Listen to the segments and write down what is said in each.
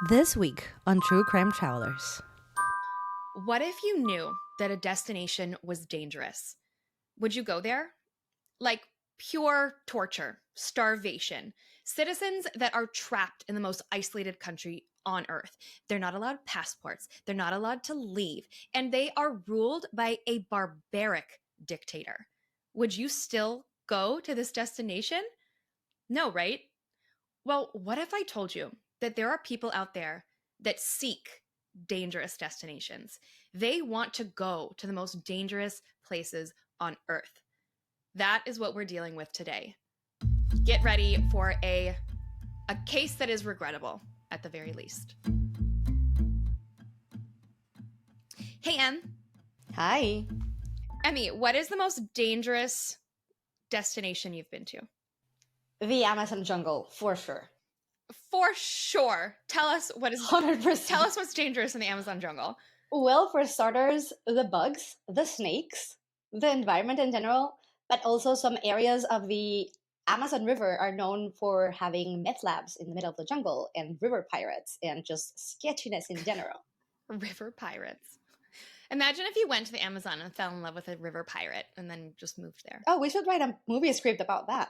This week on True Crime Travelers. What if you knew that a destination was dangerous? Would you go there? Like pure torture, starvation, citizens that are trapped in the most isolated country on earth. They're not allowed passports, they're not allowed to leave, and they are ruled by a barbaric dictator. Would you still go to this destination? No, right? Well, what if I told you that there are people out there that seek dangerous destinations? They want to go to the most dangerous places on earth. That is what we're dealing with today. Get ready for a case that is regrettable, at the very least. Hey, Em. Hi. Emmy, what is the most dangerous destination you've been to? The Amazon jungle, for sure. For sure. Tell us 100%. Tell us what's dangerous in the Amazon jungle. Well, for starters, the bugs, the snakes, the environment in general, but also some areas of the Amazon River are known for having meth labs in the middle of the jungle and river pirates and just sketchiness in general. River pirates. Imagine if you went to the Amazon and fell in love with a river pirate and then just moved there. Oh, we should write a movie script about that.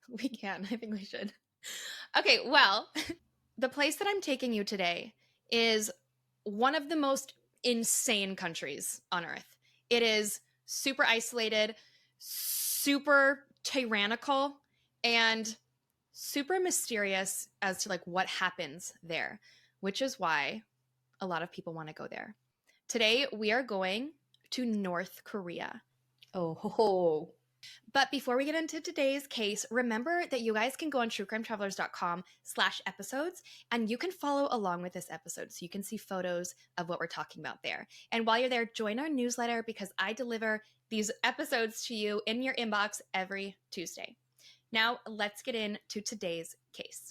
We can. I think we should. Okay, well, the place that I'm taking you today is one of the most insane countries on earth. It is super isolated, super tyrannical, and super mysterious as to like what happens there, which is why a lot of people want to go there. Today, we are going to North Korea. Oh, ho, ho. But before we get into today's case, remember that you guys can go on truecrimetravelers.com/episodes and you can follow along with this episode so you can see photos of what we're talking about there. And while you're there, join our newsletter because I deliver these episodes to you in your inbox every Tuesday. Now, let's get into today's case.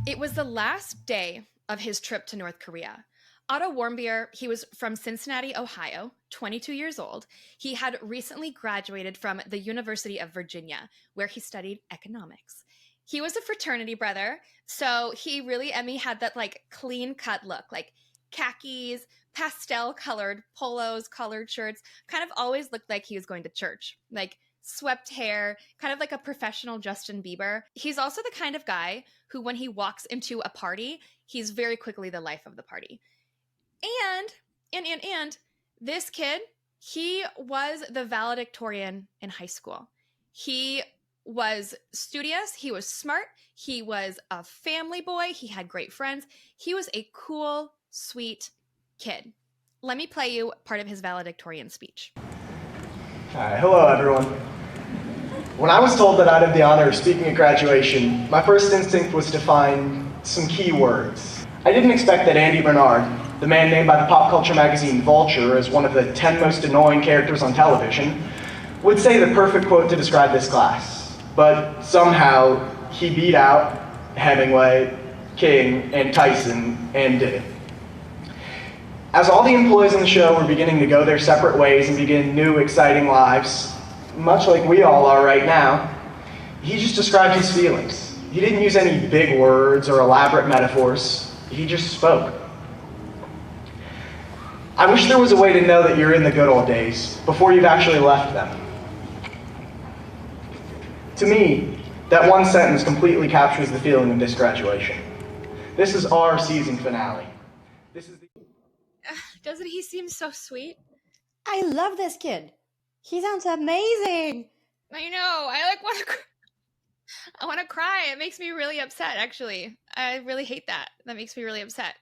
It was the last day of his trip to North Korea. Otto Warmbier, he was from Cincinnati, Ohio, 22 years old. He had recently graduated from the University of Virginia, where he studied economics. He was a fraternity brother, so he really, Emmy, had that like clean-cut look, like khakis, pastel-colored polos, collared shirts, kind of always looked like he was going to church, like swept hair, kind of like a professional Justin Bieber. He's also the kind of guy who, when he walks into a party, he's very quickly the life of the party. And this kid, he was the valedictorian in high school. He was studious, he was smart, he was a family boy, he had great friends. He was a cool, sweet kid. Let me play you part of his valedictorian speech. Hello, everyone. When I was told that I'd have the honor of speaking at graduation, my first instinct was to find some key words. I didn't expect that Andy Bernard, the man named by the pop culture magazine Vulture as one of the 10 most annoying characters on television, would say the perfect quote to describe this class. But somehow, he beat out Hemingway, King, and Tyson, and did it. As all the employees on the show were beginning to go their separate ways and begin new, exciting lives, much like we all are right now, he just described his feelings. He didn't use any big words or elaborate metaphors. He just spoke. I wish there was a way to know that you're in the good old days before you've actually left them. To me, that one sentence completely captures the feeling of this graduation. This is our season finale. Doesn't he seem so sweet? I love this kid. He sounds amazing. I know. I want to cry. It makes me really upset, actually. I really hate that. That makes me really upset.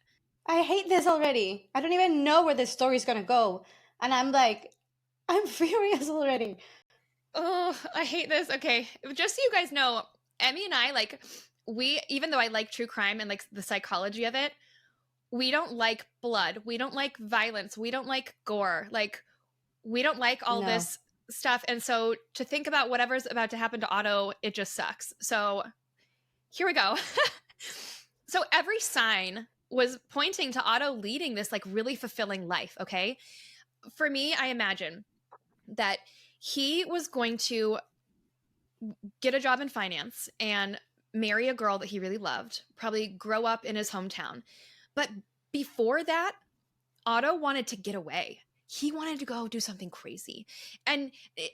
I hate this already. I don't even know where this story's gonna go. And I'm furious already. Oh, I hate this. Okay, just so you guys know, Emmy and I, even though I like true crime and like the psychology of it, we don't like blood. We don't like violence. We don't like gore. Like, we don't like all this stuff. And so to think about whatever's about to happen to Otto, it just sucks. So here we go. So every sign was pointing to Otto leading this like really fulfilling life, okay? For me, I imagine that he was going to get a job in finance and marry a girl that he really loved, probably grow up in his hometown. But before that, Otto wanted to get away. He wanted to go do something crazy. And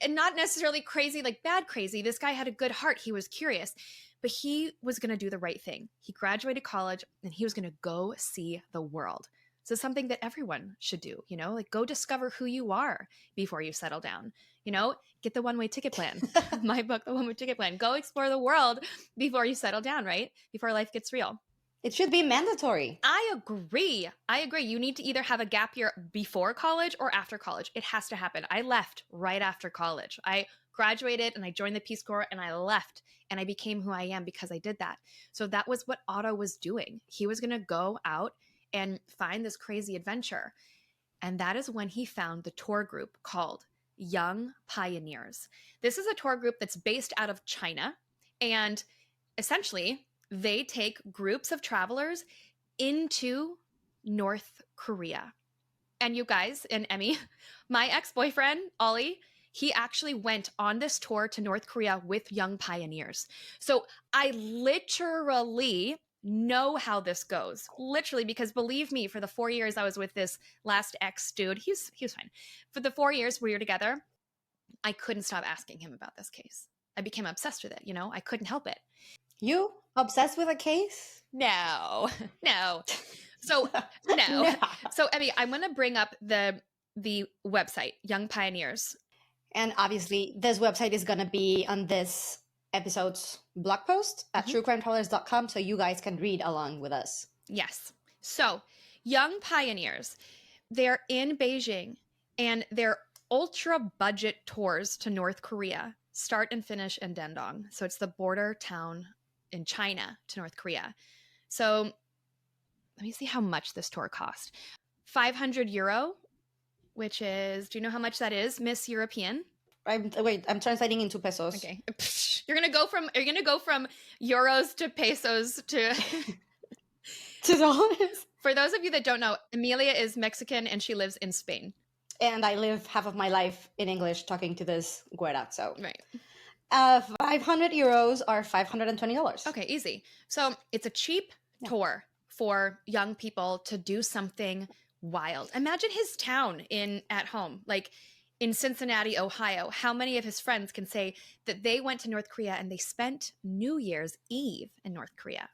not necessarily crazy, like bad crazy. This guy had a good heart. He was curious. But he was going to do the right thing. He graduated college and he was going to go see the world. So something that everyone should do, you know, like go discover who you are before you settle down. You know, get the one-way ticket plan. My book, The One-Way Ticket Plan. Go explore the world before you settle down, right? Before life gets real. It should be mandatory. I agree. You need to either have a gap year before college or after college. It has to happen. I left right after college. I graduated and I joined the Peace Corps and I left and I became who I am because I did that. So that was what Otto was doing. He was going to go out and find this crazy adventure. And that is when he found the tour group called Young Pioneers. This is a tour group that's based out of China, and essentially they take groups of travelers into North Korea. And you guys, and Emmy, my ex-boyfriend, Ollie, he actually went on this tour to North Korea with Young Pioneers. So I literally know how this goes. Literally, because believe me, for the 4 years I was with this last ex dude, he was fine. For the 4 years we were together, I couldn't stop asking him about this case. I became obsessed with it, you know? I couldn't help it. You obsessed with a case? No. So, no. No. So, Emmy, I'm going to bring up the website, Young Pioneers. And obviously, this website is going to be on this episode's blog post at truecrimetravelers.com, so you guys can read along with us. Yes. So, Young Pioneers, they're in Beijing, and they're ultra budget tours to North Korea start and finish in Dandong. So it's the border town in China to North Korea. So let me see how much this tour cost. 500 euro, which is, do you know how much that is, Miss European? I'm translating into pesos. Okay. You're gonna go from euros to pesos to To be honest. For those of you that don't know, Amelia is Mexican and she lives in Spain. And I live half of my life in English talking to this güera, so. Right. 500 euros are $520. Okay, easy. So it's a cheap tour for young people to do something wild. Imagine his town at home, like in Cincinnati, Ohio. How many of his friends can say that they went to North Korea and they spent New Year's Eve in North Korea?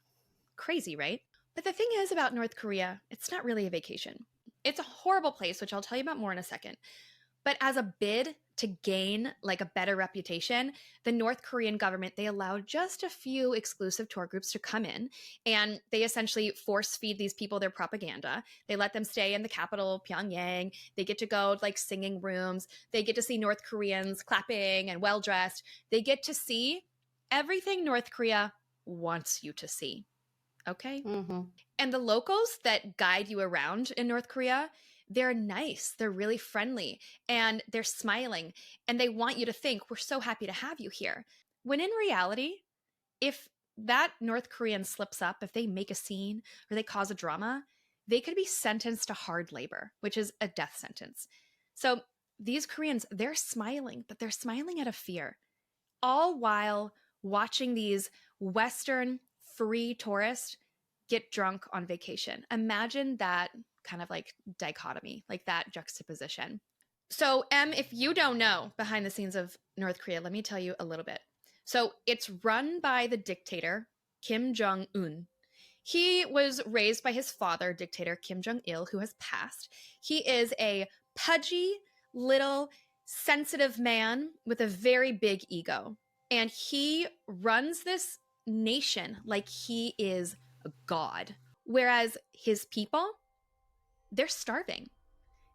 Crazy, right? But the thing is about North Korea, it's not really a vacation. It's a horrible place, which I'll tell you about more in a second. But as a bid to gain like a better reputation, the North Korean government, they allowed just a few exclusive tour groups to come in, and they essentially force feed these people their propaganda. They let them stay in the capital, Pyongyang. They get to go like singing rooms. They get to see North Koreans clapping and well-dressed. They get to see everything North Korea wants you to see. Okay? Mm-hmm. And the locals that guide you around in North Korea, they're nice, they're really friendly, and they're smiling, and they want you to think, we're so happy to have you here. When in reality, if that North Korean slips up, if they make a scene or they cause a drama, they could be sentenced to hard labor, which is a death sentence. So these Koreans, they're smiling, but they're smiling out of fear, all while watching these Western free tourists get drunk on vacation. Imagine that kind of like dichotomy, like that juxtaposition. So, if you don't know behind the scenes of North Korea, let me tell you a little bit. So it's run by the dictator, Kim Jong-un. He was raised by his father, dictator Kim Jong-il, who has passed. He is a pudgy, little, sensitive man with a very big ego. And he runs this nation like he is a god. Whereas his people, they're starving.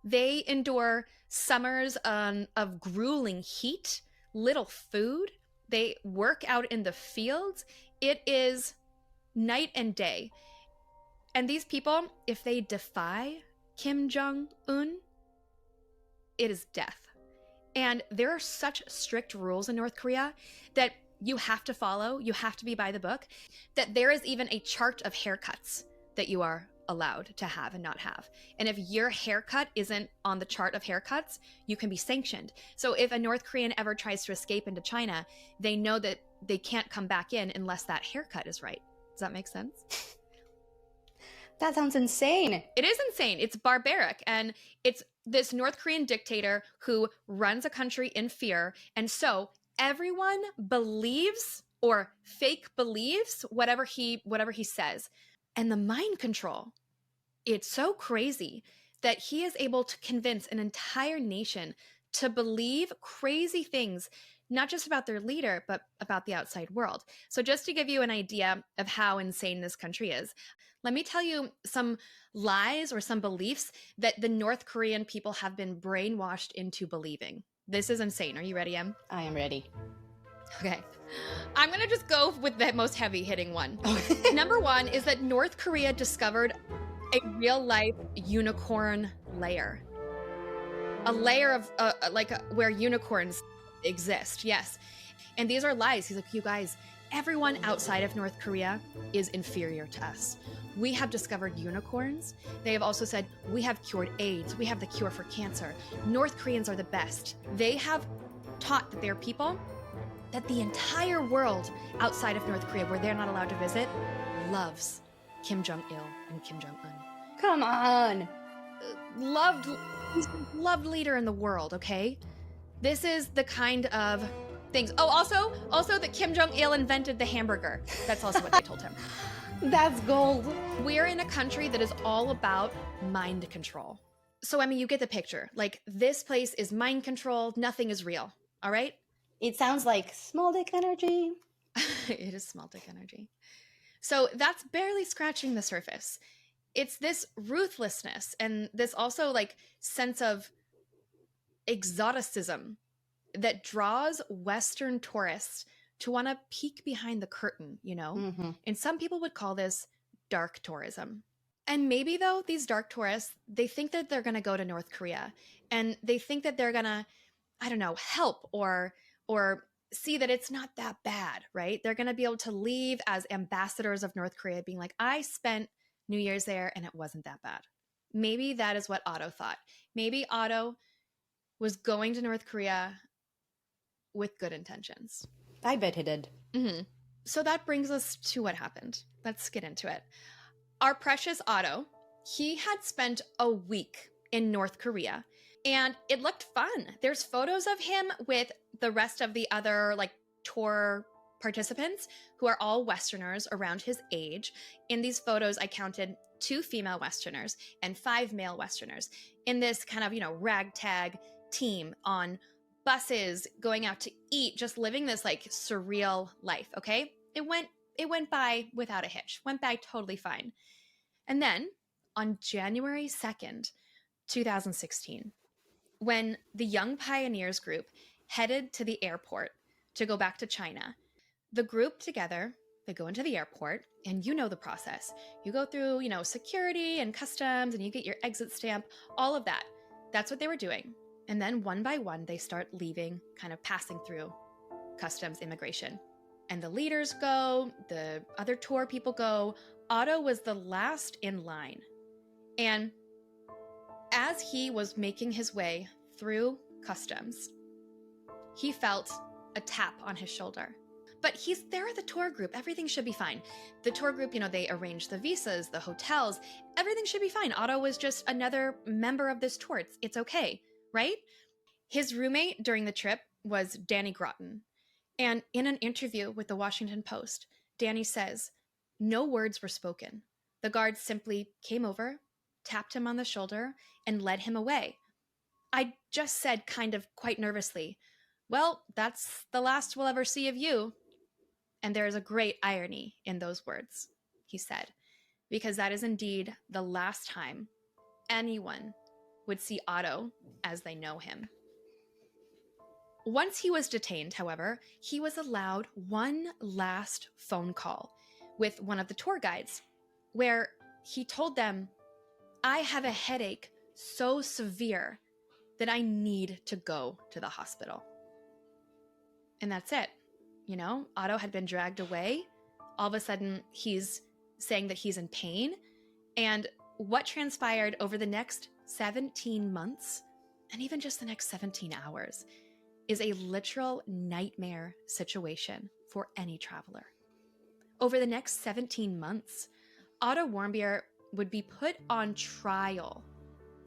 They endure summers of grueling heat, little food. They work out in the fields. It is night and day. And these people, if they defy Kim Jong-un, it is death. And there are such strict rules in North Korea that you have to follow, you have to be by the book, that there is even a chart of haircuts that you are allowed to have and not have. And if your haircut isn't on the chart of haircuts, you can be sanctioned. So if a North Korean ever tries to escape into China, they know that they can't come back in unless that haircut is right. Does that make sense? That sounds insane. It is insane. It's barbaric. And it's this North Korean dictator who runs a country in fear. And so everyone believes or fake believes whatever he says. And the mind control, it's so crazy that he is able to convince an entire nation to believe crazy things, not just about their leader, but about the outside world. So just to give you an idea of how insane this country is, let me tell you some lies or some beliefs that the North Korean people have been brainwashed into believing. This is insane. Are you ready, Em? I am ready. Okay. I'm going to just go with the most heavy-hitting one. Number one is that North Korea discovered a real-life unicorn lair. A layer of, where unicorns exist, yes. And these are lies. He's like, you guys, everyone outside of North Korea is inferior to us. We have discovered unicorns. They have also said, we have cured AIDS. We have the cure for cancer. North Koreans are the best. They have taught that they're people that the entire world outside of North Korea, where they're not allowed to visit, loves Kim Jong-il and Kim Jong-un. Come on. He's the loved leader in the world, okay? This is the kind of things. Oh, also that Kim Jong-il invented the hamburger. That's also what they told him. That's gold. We're in a country that is all about mind control. So, I mean, you get the picture. Like, this place is mind controlled. Nothing is real, all right? It sounds like small dick energy. It is small dick energy. So that's barely scratching the surface. It's this ruthlessness and this also like sense of exoticism that draws Western tourists to want to peek behind the curtain, you know? Mm-hmm. And some people would call this dark tourism. And maybe though, these dark tourists, they think that they're going to go to North Korea and they think that they're going to, I don't know, help or see that it's not that bad, right? They're going to be able to leave as ambassadors of North Korea being like, I spent New Year's there and it wasn't that bad. Maybe that is what Otto thought. Maybe Otto was going to North Korea with good intentions. I bet he did. Mm-hmm. So that brings us to what happened. Let's get into it. Our precious Otto, he had spent a week in North Korea and it looked fun. There's photos of him with the rest of the other like tour participants who are all Westerners around his age. In these photos, I counted 2 female Westerners and 5 male Westerners in this kind of, you know, ragtag team on buses, going out to eat, just living this like surreal life, okay? It went by without a hitch, went by totally fine. And then on January 2nd, 2016, when the Young Pioneers group headed to the airport to go back to China, the group together, they go into the airport and you know the process. You go through, you know, security and customs and you get your exit stamp, all of that. That's what they were doing. And then one by one, they start leaving, kind of passing through customs immigration. And the leaders go, the other tour people go. Otto was the last in line. And as he was making his way through customs, he felt a tap on his shoulder. But he's there at the tour group. Everything should be fine. The tour group, you know, they arrange the visas, the hotels. Everything should be fine. Otto was just another member of this tour. It's okay, right? His roommate during the trip was Danny Groton. And in an interview with the Washington Post, Danny says, no words were spoken. The guards simply came over, tapped him on the shoulder, and led him away. I just said kind of quite nervously, well, that's the last we'll ever see of you. And there is a great irony in those words, he said, because that is indeed the last time anyone would see Otto as they know him. Once he was detained, however, he was allowed one last phone call with one of the tour guides, where he told them, I have a headache so severe that I need to go to the hospital. And that's it. You know, Otto had been dragged away. All of a sudden, he's saying that he's in pain. And what transpired over the next 17 months, and even just the next 17 hours, is a literal nightmare situation for any traveler. Over the next 17 months, Otto Warmbier would be put on trial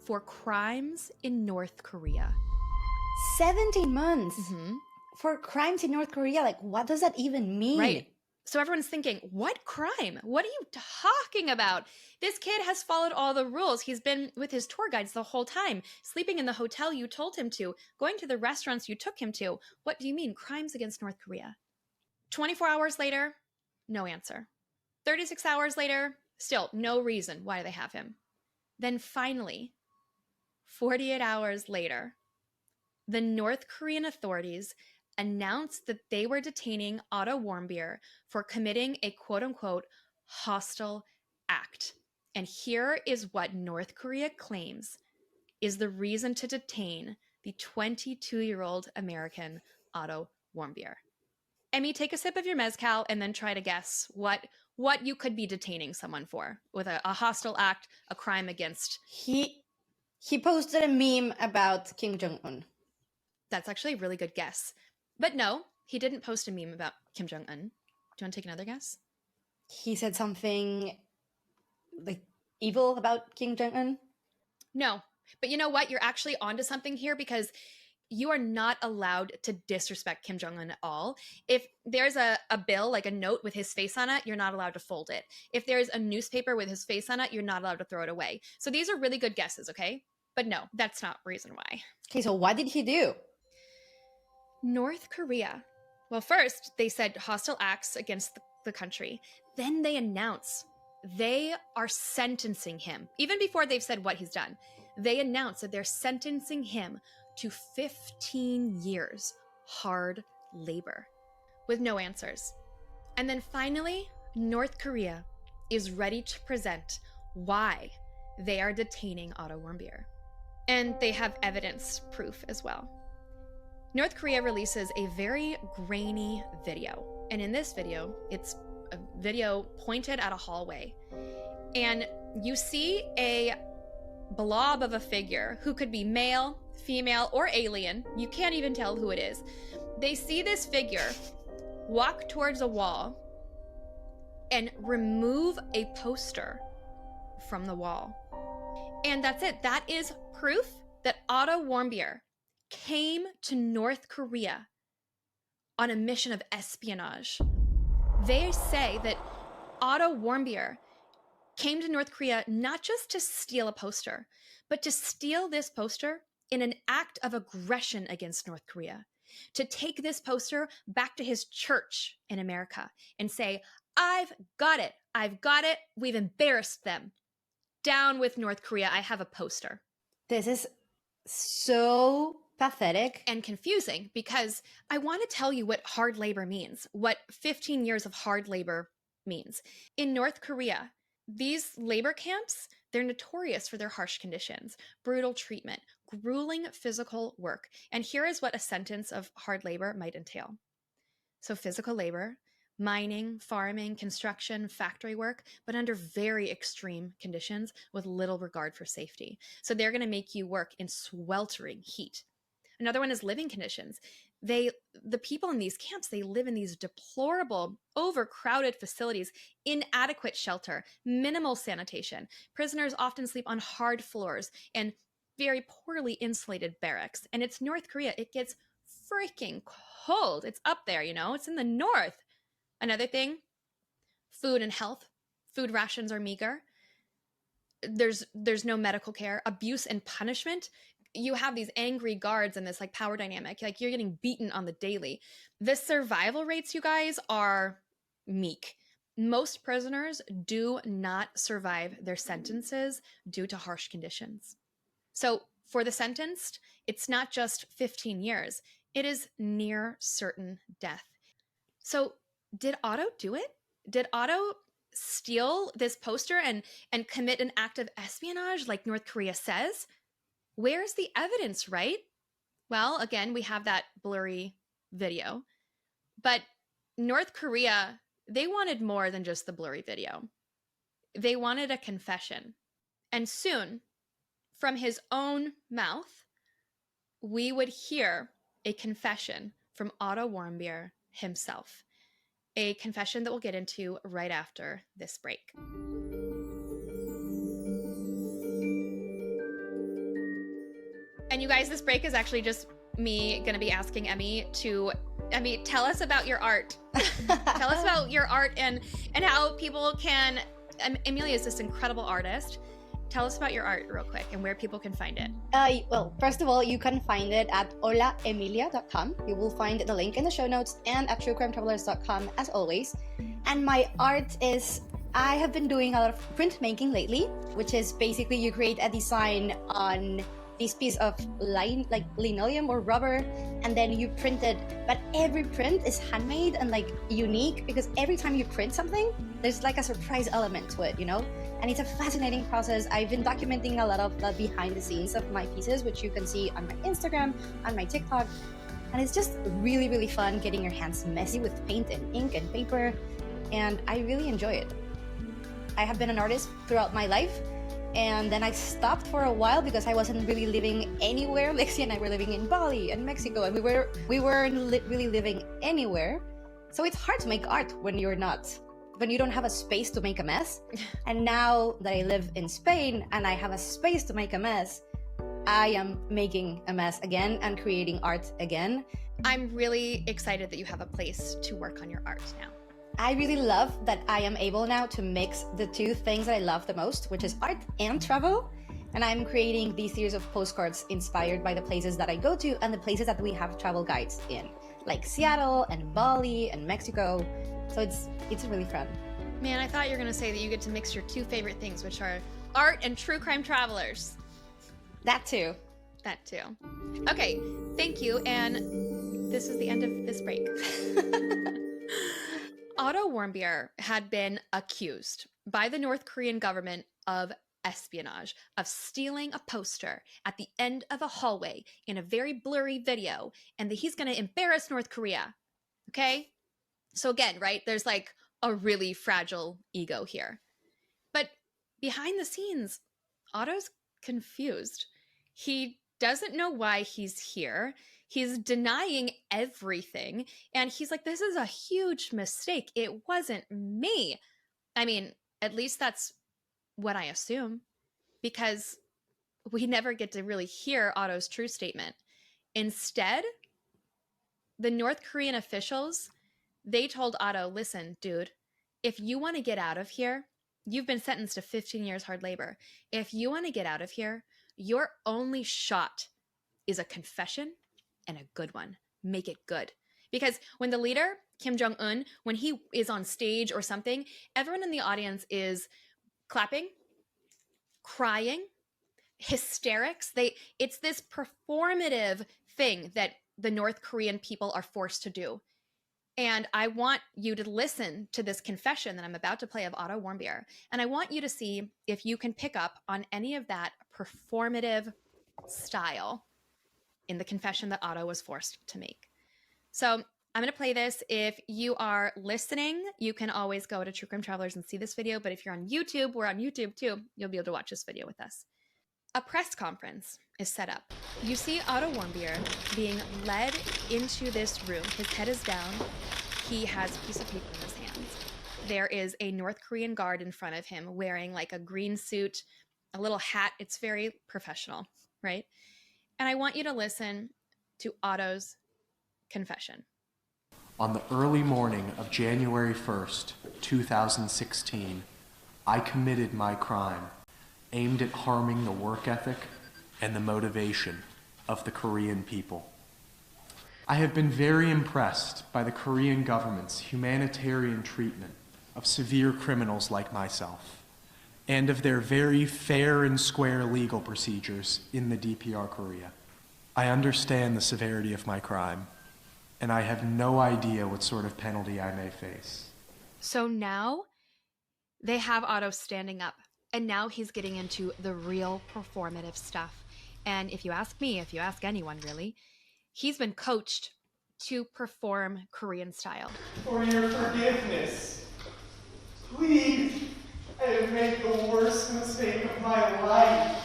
for crimes in North Korea. 17 months Mm-hmm. for crimes in North Korea. Like, what does that even mean? Right. So everyone's thinking, what crime? What are you talking about? This kid has followed all the rules. He's been with his tour guides the whole time, sleeping in the hotel you told him to, going to the restaurants you took him to. What do you mean, crimes against North Korea? 24 hours later, no answer. 36 hours later, still no reason why they have him. Then finally, 48 hours later, the North Korean authorities announced that they were detaining Otto Warmbier for committing a quote-unquote hostile act. And here is what North Korea claims is the reason to detain the 22-year-old American Otto Warmbier. Emmy, take a sip of your mezcal and then try to guess what you could be detaining someone for with a hostile act, a crime against. He posted a meme about Kim Jong-un. That's actually a really good guess. But no, he didn't post a meme about Kim Jong-un. Do you want to take another guess? He said something like evil about Kim Jong-un. No. But you know what? You're actually onto something here because you are not allowed to disrespect Kim Jong-un at all. If there's a bill, like a note with his face on it, you're not allowed to fold it. If there's a newspaper with his face on it, you're not allowed to throw it away. So these are really good guesses, okay? But no, that's not reason why. Okay, so what did he do? North Korea. Well, first, they said hostile acts against the country. Then they announce they are sentencing him. Even before they've said what he's done, they announce that they're sentencing him to 15 years hard labor with no answers. And then finally, North Korea is ready to present why they are detaining Otto Warmbier. And they have evidence proof as well. North Korea releases a very grainy video. And in this video, it's a video pointed at a hallway. And you see a blob of a figure who could be male, female, or alien. You can't even tell who it is. They see this figure walk towards a wall and remove a poster from the wall. And that's it. That is proof that Otto Warmbier came to North Korea on a mission of espionage. They say that Otto Warmbier came to North Korea not just to steal a poster, but to steal this poster in an act of aggression against North Korea, to take this poster back to his church in America and say, I've got it, we've embarrassed them. Down with North Korea, I have a poster. This is so pathetic. And confusing because I want to tell you what hard labor means, what 15 years of hard labor means. In North Korea, these labor camps, they're notorious for their harsh conditions, brutal treatment, grueling physical work. And here is what a sentence of hard labor might entail. So physical labor, mining, farming, construction, factory work, but under very extreme conditions with little regard for safety. So they're going to make you work in sweltering heat. Another one is living conditions. The people in these camps, they live in these deplorable, overcrowded facilities, inadequate shelter, minimal sanitation. Prisoners often sleep on hard floors and very poorly insulated barracks. And it's North Korea. It gets freaking cold. It's up there, it's in the north. Another thing, food and health. Food rations are meager. There's no medical care. Abuse and punishment. You have these angry guards and this power dynamic, you're getting beaten on the daily. The survival rates, you guys, are meek. Most prisoners do not survive their sentences due to harsh conditions. So for the sentenced, it's not just 15 years, it is near certain death. So did Otto do it? Did Otto steal this poster and commit an act of espionage like North Korea says? Where's the evidence, right? Well, again, we have that blurry video. But North Korea, they wanted more than just the blurry video. they wanted a confession. And soon, from his own mouth, we would hear a confession from Otto Warmbier himself. A confession that we'll get into right after this break. And you guys, this break is actually just me going to be asking Emmy to, Emmy, tell us about your art. Tell us about your art and how people can, Emilia is this incredible artist. Tell us about your art real quick and where people can find it. Well, first of all, you can find it at holaemilia.com. You will find the link in the show notes and at truecrimetravelers.com as always. And my art is, I have been doing a lot of printmaking lately, which is basically you create a design on this piece of linoleum or rubber, and then you print it. But every print is handmade and like unique, because every time you print something, there's like a surprise element to it, you know? And it's a fascinating process. I've been documenting a lot of the behind the scenes of my pieces, which you can see on my Instagram, on my TikTok. And it's just really, really fun getting your hands messy with paint and ink and paper. And I really enjoy it. I have been an artist throughout my life. And then I stopped for a while because I wasn't really living anywhere. Lexi and I were living in Bali and Mexico, and we weren't really living anywhere. So it's hard to make art when you don't have a space to make a mess. And now that I live in Spain and I have a space to make a mess, I am making a mess again and creating art again. I'm really excited that you have a place to work on your art now. I really love that I am able now to mix the two things that I love the most, which is art and travel. And I'm creating these series of postcards inspired by the places that I go to and the places that we have travel guides in, like Seattle and Bali and Mexico. So it's really fun. Man, I thought you were going to say that you get to mix your two favorite things, which are art and true crime travelers. That too. That too. Okay, thank you. And this is the end of this break. Otto Warmbier had been accused by the North Korean government of espionage, of stealing a poster at the end of a hallway in a very blurry video, and that he's going to embarrass North Korea. Okay? So again, right, there's like a really fragile ego here. But behind the scenes, Otto's confused. He doesn't know why he's here. He's denying everything. And he's like, this is a huge mistake. It wasn't me. I mean, at least that's what I assume, because we never get to really hear Otto's true statement. Instead, the North Korean officials, they told Otto, listen, dude, if you want to get out of here, you've been sentenced to 15 years hard labor. If you want to get out of here, your only shot is a confession, and a good one. Make it good. Because when the leader, Kim Jong-un, when he is on stage or something, everyone in the audience is clapping, crying, hysterics. It's this performative thing that the North Korean people are forced to do. And I want you to listen to this confession that I'm about to play of Otto Warmbier. And I want you to see if you can pick up on any of that performative style in the confession that Otto was forced to make. So I'm going to play this. If you are listening, you can always go to True Crime Travelers and see this video. But if you're on YouTube, we're on YouTube too. You'll be able to watch this video with us. A press conference is set up. You see Otto Warmbier being led into this room. His head is down. He has a piece of paper in his hands. There is a North Korean guard in front of him wearing like a green suit, a little hat. It's very professional, right? And I want you to listen to Otto's confession. On the early morning of January 1st, 2016, I committed my crime aimed at harming the work ethic and the motivation of the Korean people. I have been very impressed by the Korean government's humanitarian treatment of severe criminals like myself, and of their very fair and square legal procedures in the DPR Korea. I understand the severity of my crime, and I have no idea what sort of penalty I may face. So now they have Otto standing up, and now he's getting into the real performative stuff. And if you ask me, if you ask anyone really, he's been coached to perform Korean style. For your forgiveness, please, I have made the worst mistake of my life.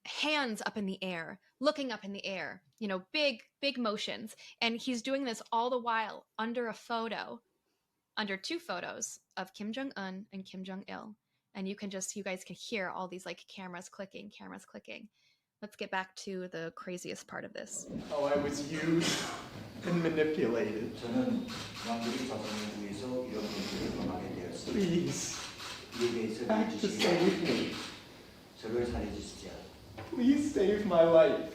Hands up in the air, looking up in the air, big motions. And he's doing this all the while under two photos of Kim Jong-un and Kim Jong-il. And you guys can hear all these like cameras clicking. Let's get back to the craziest part of this. How I was used and manipulated. Please, act to save me. Please save my life.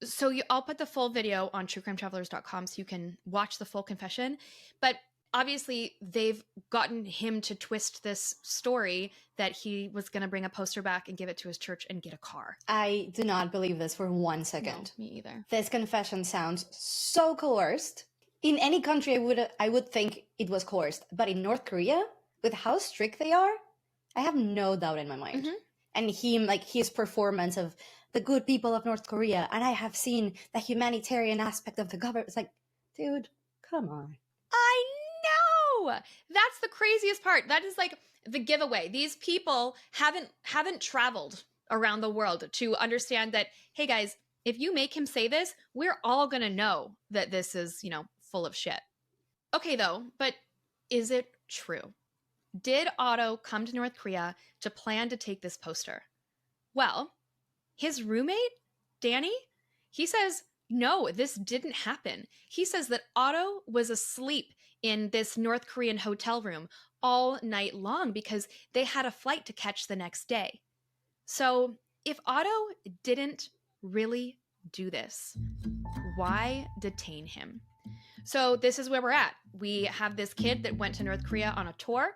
So I'll put the full video on truecrimetravelers.com so you can watch the full confession. But obviously, they've gotten him to twist this story that he was going to bring a poster back and give it to his church and get a car. I do not believe this for 1 second. No, me either. This confession sounds so coerced. In any country, I would think it was coerced. But in North Korea, with how strict they are, I have no doubt in my mind. Mm-hmm. And his performance of the good people of North Korea, and I have seen the humanitarian aspect of the government. It's like, dude, come on. I know! That's the craziest part. That is like the giveaway. These people haven't traveled around the world to understand that, hey guys, if you make him say this, we're all gonna know that this is, full of shit. Okay though, but is it true? Did Otto come to North Korea to plan to take this poster? Well, his roommate, Danny, he says, no, this didn't happen. He says that Otto was asleep in this North Korean hotel room all night long because they had a flight to catch the next day. So if Otto didn't really do this, why detain him? So this is where we're at. We have this kid that went to North Korea on a tour.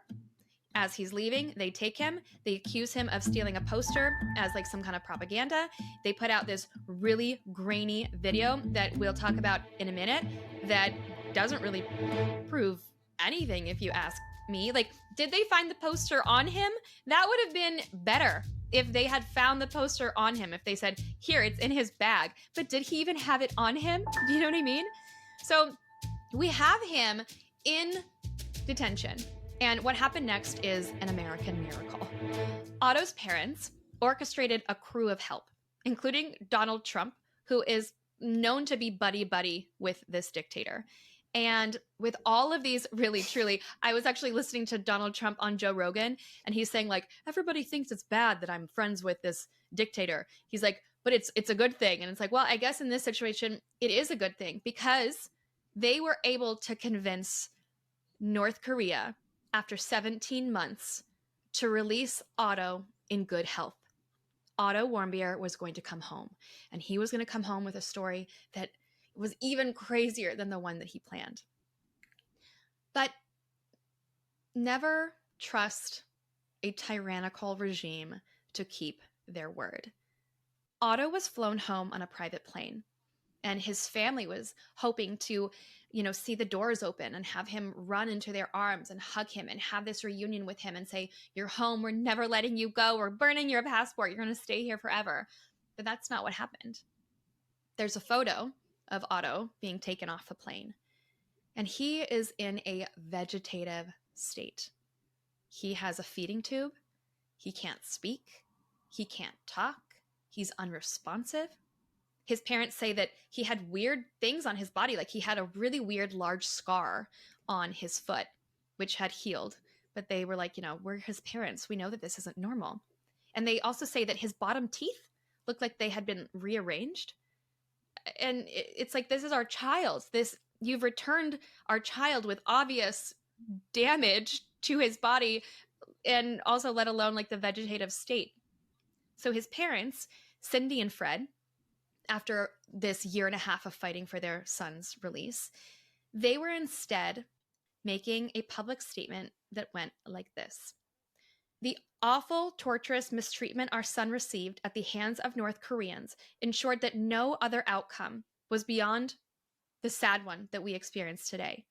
As he's leaving, they take him, they accuse him of stealing a poster as like some kind of propaganda. They put out this really grainy video that we'll talk about in a minute that doesn't really prove anything if you ask me. Like, did they find the poster on him? That would have been better if they had found the poster on him, if they said, here, it's in his bag. But did he even have it on him? Do you know what I mean? So we have him in detention. And what happened next is an American miracle. Otto's parents orchestrated a crew of help, including Donald Trump, who is known to be buddy-buddy with this dictator. And with all of these, really, truly, I was actually listening to Donald Trump on Joe Rogan, and he's saying, like, everybody thinks it's bad that I'm friends with this dictator. He's like, but it's a good thing. And it's like, well, I guess in this situation, it is a good thing because they were able to convince North Korea after 17 months to release Otto in good health. Otto Warmbier was going to come home, and he was going to come home with a story that was even crazier than the one that he planned. But never trust a tyrannical regime to keep their word. Otto was flown home on a private plane, and his family was hoping to see the doors open and have him run into their arms and hug him and have this reunion with him and say, you're home, we're never letting you go, we're burning your passport, you're going to stay here forever. But that's not what happened. There's a photo of Otto being taken off the plane, and he is in a vegetative state. He has a feeding tube, he can't speak, he can't talk, he's unresponsive. His parents say that he had weird things on his body, like he had a really weird large scar on his foot, which had healed. But they were like, we're his parents. We know that this isn't normal. And they also say that his bottom teeth looked like they had been rearranged. And it's like, this is our child. You've returned our child with obvious damage to his body, and also let alone like the vegetative state. So his parents, Cindy and Fred, after this year and a half of fighting for their son's release, they were instead making a public statement that went like this. The awful, torturous mistreatment our son received at the hands of North Koreans ensured that no other outcome was beyond the sad one that we experienced today.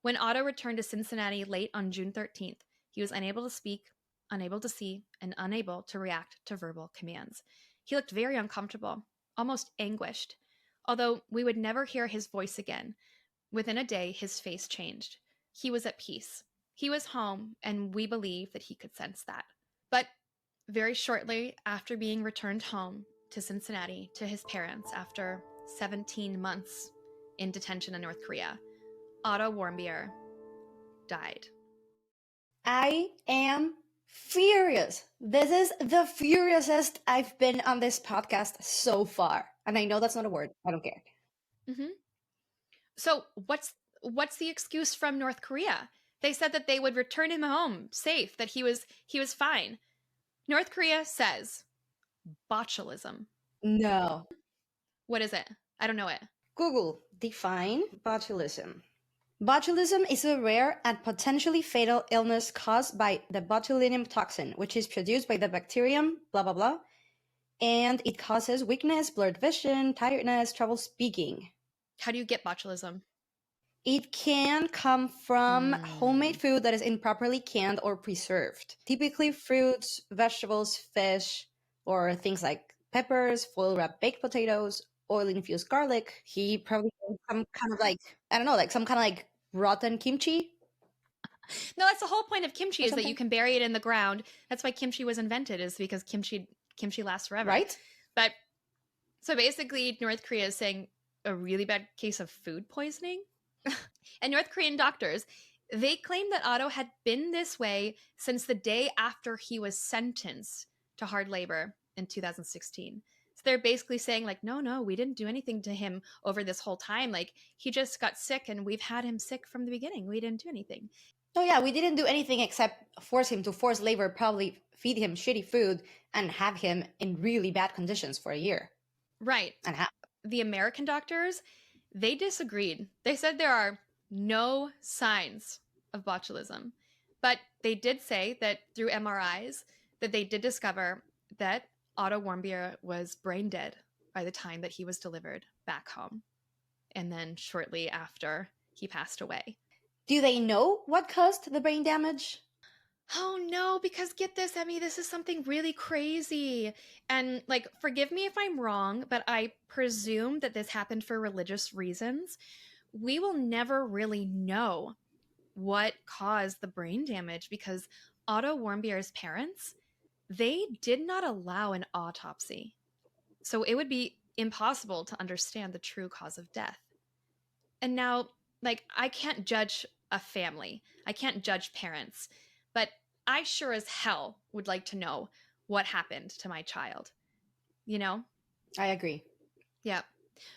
When Otto returned to Cincinnati late on June 13th, he was unable to speak, unable to see, and unable to react to verbal commands. He looked very uncomfortable, almost anguished. Although we would never hear his voice again, within a day his face changed. He was at peace. He was home, and we believe that he could sense that. But very shortly after being returned home to Cincinnati to his parents after 17 months in detention in North Korea, Otto Warmbier died. I am furious. This is the furiousest I've been on this podcast so far. And I know that's not a word. I don't care. Mm-hmm. So what's the excuse from North Korea? They said that they would return him home safe, that he was fine. North Korea says botulism. No. What is it? I don't know it. Google, define botulism. Botulism is a rare and potentially fatal illness caused by the botulinum toxin, which is produced by the bacterium, blah, blah, blah. And it causes weakness, blurred vision, tiredness, trouble speaking. How do you get botulism? It can come from homemade food that is improperly canned or preserved. Typically fruits, vegetables, fish, or things like peppers, foil-wrapped baked potatoes, oil-infused garlic. He probably ate some kind of like, I don't know, like some kind of like rotten kimchi. No, that's the whole point of kimchi, Or is that you something. can bury it in the ground. That's why kimchi was invented, is because kimchi lasts forever. Right? But so basically North Korea is saying a really bad case of food poisoning. And North Korean doctors, they claim that Otto had been this way since the day after he was sentenced to hard labor in 2016. So they're basically saying like, no, we didn't do anything to him over this whole time. Like, he just got sick and we've had him sick from the beginning. We didn't do anything. Oh yeah, we didn't do anything except force him to forced labor, probably feed him shitty food, and have him in really bad conditions for a year. Right. And half. The American doctors, they disagreed. They said there are no signs of botulism, but they did say that through MRIs that they did discover that Otto Warmbier was brain dead by the time that he was delivered back home, and then shortly after he passed away. Do they know what caused the brain damage? Oh no, because get this, Emmy, this is something really crazy. And like, forgive me if I'm wrong, but I presume that this happened for religious reasons. We will never really know what caused the brain damage because Otto Warmbier's parents, they did not allow an autopsy. So it would be impossible to understand the true cause of death. And now, like, I can't judge a family. I can't judge parents. But I sure as hell would like to know what happened to my child. You know? I agree. Yeah.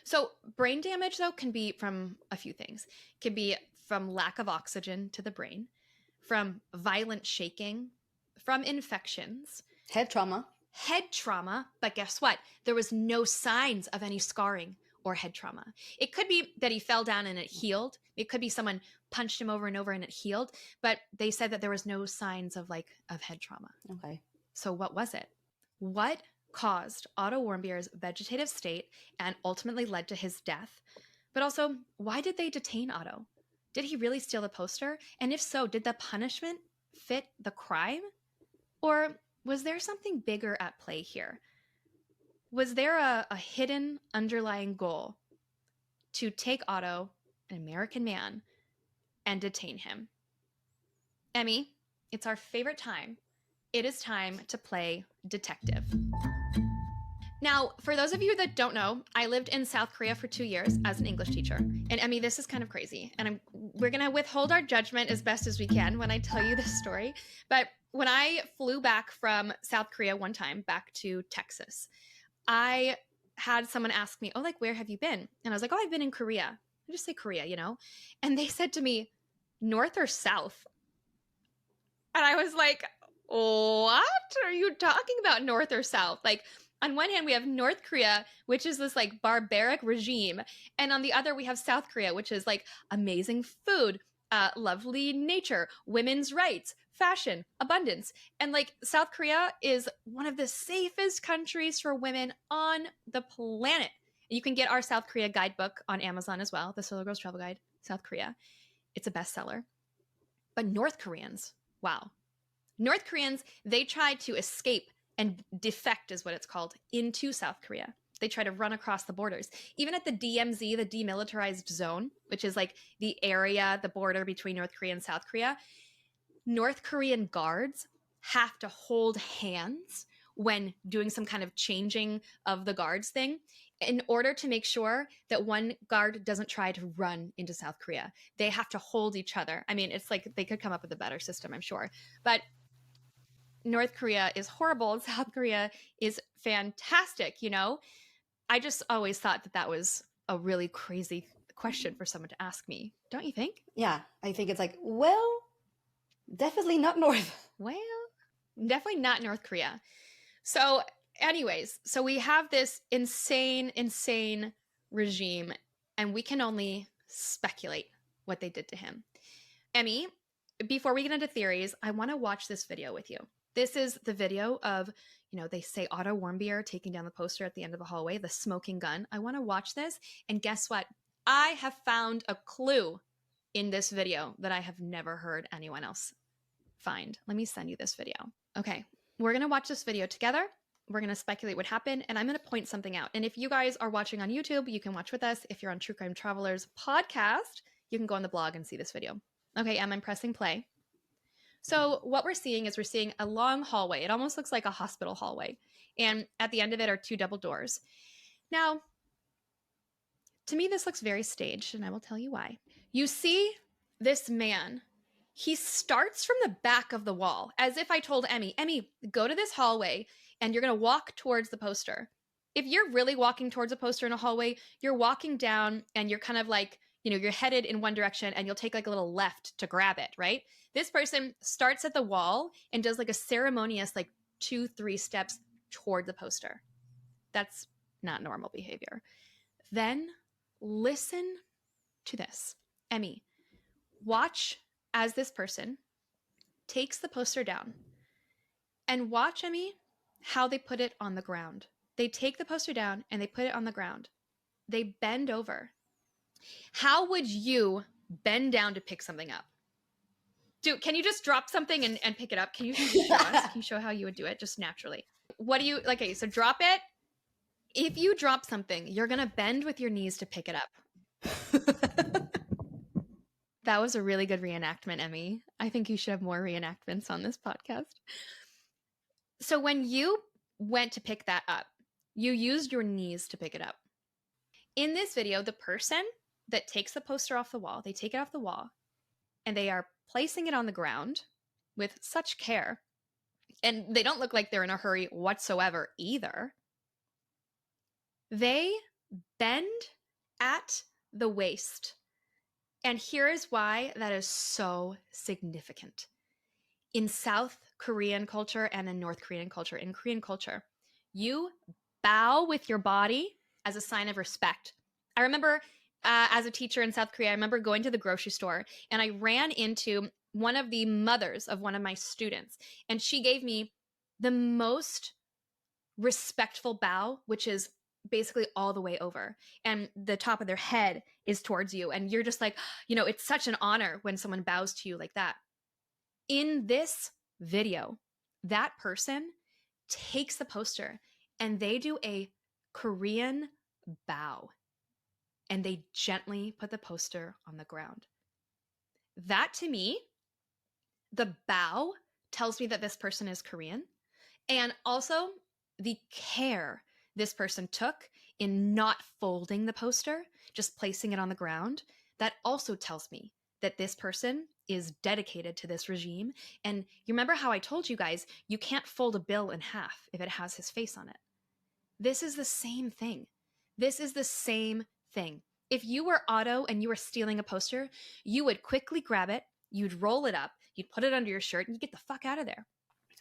So brain damage, though, can be from a few things. It can be from lack of oxygen to the brain, from violent shaking, from infections. Head trauma. Head trauma. But guess what? There was no signs of any scarring or head trauma. It could be that he fell down and it healed. It could be someone punched him over and over and it healed. But they said that there was no signs of head trauma. Okay. So what was it? What caused Otto Warmbier's vegetative state and ultimately led to his death? But also, why did they detain Otto? Did he really steal the poster? And if so, did the punishment fit the crime? Or was there something bigger at play here? Was there a hidden underlying goal to take Otto, an American man, and detain him? Emmy, it's our favorite time. It is time to play detective. Now, for those of you that don't know, I lived in South Korea for 2 years as an English teacher. And Emmy, this is kind of crazy. And we're going to withhold our judgment as best as we can when I tell you this story. But when I flew back from South Korea one time back to Texas, I had someone ask me, where have you been? And I was like, I've been in Korea. I just say Korea, you know? And they said to me, north or south? And I was like, what are you talking about, north or south? Like, on one hand, we have North Korea, which is this like barbaric regime. And on the other, we have South Korea, which is like amazing food, lovely nature, women's rights, fashion, abundance. And like South Korea is one of the safest countries for women on the planet. You can get our South Korea guidebook on Amazon as well, the Solo Girls Travel Guide, South Korea. It's a bestseller. But North Koreans, wow. North Koreans, they tried to escape and defect, is what it's called, into South Korea. They try to run across the borders. Even at the DMZ, the demilitarized zone, which is like the area, the border between North Korea and South Korea, North Korean guards have to hold hands when doing some kind of changing of the guards thing in order to make sure that one guard doesn't try to run into South Korea. They have to hold each other. I mean, it's like they could come up with a better system, I'm sure. But North Korea is horrible and South Korea is fantastic, you know? I just always thought that that was a really crazy question for someone to ask me. Don't you think? Yeah, I think it's like, well, definitely not North. Well, definitely not North Korea. So anyways, so we have this insane regime, and we can only speculate what they did to him. Emmy, before we get into theories, I want to watch this video with you. This is the video of, you know, they say Otto Warmbier taking down the poster at the end of the hallway, the smoking gun. I want to watch this, and guess what? I have found a clue in this video that I have never heard anyone else find. Let me send you this video. Okay, we're going to watch this video together. We're going to speculate what happened, and I'm going to point something out. And if you guys are watching on YouTube, you can watch with us. If you're on True Crime Travelers podcast, you can go on the blog and see this video. Okay, I'm pressing play. So what we're seeing is we're seeing a long hallway. It almost looks like a hospital hallway. And at the end of it are two double doors. Now, to me, this looks very staged, and I will tell you why. You see this man. He starts from the back of the wall, as if I told Emmy, go to this hallway, and you're going to walk towards the poster. If you're really walking towards a poster in a hallway, you're walking down, and you're kind of like, you know, you're headed in one direction, and you'll take like a little left to grab it, right? This person starts at the wall and does like a ceremonious, like 2-3 steps toward the poster. That's not normal behavior. Then listen to this. Emmy, watch as this person takes the poster down, and watch, Emmy, how they put it on the ground. They take the poster down and they put it on the ground. They bend over. How would you bend down to pick something up? Dude, can you just drop something and pick it up? Can you show us? Can you show how you would do it just naturally? What do you, like, okay, so drop it. If you drop something, you're going to bend with your knees to pick it up. That was a really good reenactment, Emmy. I think you should have more reenactments on this podcast. So when you went to pick that up, you used your knees to pick it up. In this video, the person that takes the poster off the wall, they take it off the wall, and they are placing it on the ground with such care. And they don't look like they're in a hurry whatsoever either. They bend at the waist. And here is why that is so significant. In South Korean culture and in North Korean culture, in Korean culture, you bow with your body as a sign of respect. I remember as a teacher in South Korea, I remember going to the grocery store and I ran into one of the mothers of one of my students, and she gave me the most respectful bow, which is basically all the way over, and the top of their head is towards you, and you're just like, you know, it's such an honor when someone bows to you like that. In this video, that person takes the poster and they do a Korean bow, and they gently put the poster on the ground. That, to me, the bow tells me that this person is Korean, and also the care this person took in not folding the poster, just placing it on the ground, that also tells me that this person is dedicated to this regime. And you remember how I told you guys, you can't fold a bill in half if it has his face on it. This is the same thing. This is the same thing. If you were Otto and you were stealing a poster, you would quickly grab it, you'd roll it up, you'd put it under your shirt, and you'd get the fuck out of there.